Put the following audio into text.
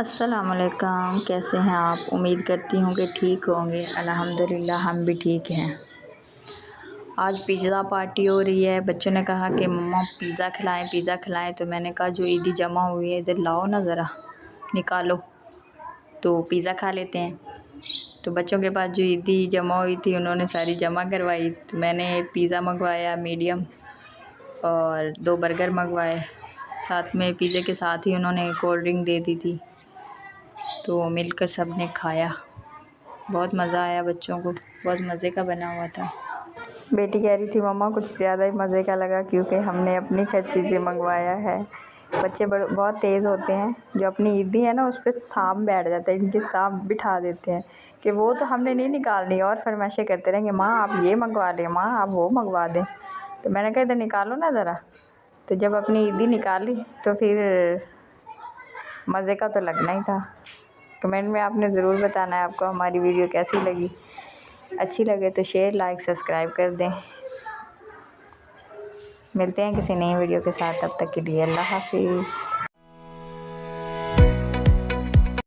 अस्सलामुअलैकुम, कैसे हैं आप? उम्मीद करती हूँ कि ठीक होंगे। अल्हम्दुलिल्लाह हम भी ठीक हैं। आज पिज़्ज़ा पार्टी हो रही है। बच्चों ने कहा कि मम्मा पिज़्ज़ा खिलाएं। तो मैंने कहा जो ईदी जमा हुई है इधर लाओ ना, ज़रा निकालो तो पिज़्ज़ा खा लेते हैं। तो बच्चों के पास जो ईदी जमा हुई थी उन्होंने सारी जमा करवाई। तो मैंने पिज़्ज़ा मंगवाया मीडियम और 2 बर्गर मंगवाए। साथ में पिज़्ज़े के साथ ही उन्होंने कोल्ड ड्रिंक दे दी थी। तो मिलकर सब ने खाया। बहुत मज़ा आया बच्चों को, बहुत मज़े का बना हुआ था। बेटी कह रही थी मम्मा कुछ ज़्यादा ही मज़े का लगा क्योंकि हमने अपनी खर्ची से मंगवाया है। बच्चे बहुत तेज़ होते हैं, जो अपनी ईदी है ना उस पर सांप बैठ जाता है, इनके सांप बिठा देते हैं कि वो तो हमने नहीं निकालनी और फरमाइशें करते रहेंगे, माँ आप ये मंगवा लें, माँ आप वो मंगवा दें। तो मैंने कहा इधर निकालो ना ज़रा। तो जब अपनी ईदी निकाली तो फिर मज़े का तो लगना ही था। कमेंट में आपने ज़रूर बताना है आपको हमारी वीडियो कैसी लगी। अच्छी लगे तो शेयर लाइक सब्सक्राइब कर दें। मिलते हैं किसी नई वीडियो के साथ, तब तक के लिए अल्लाह हाफिज़।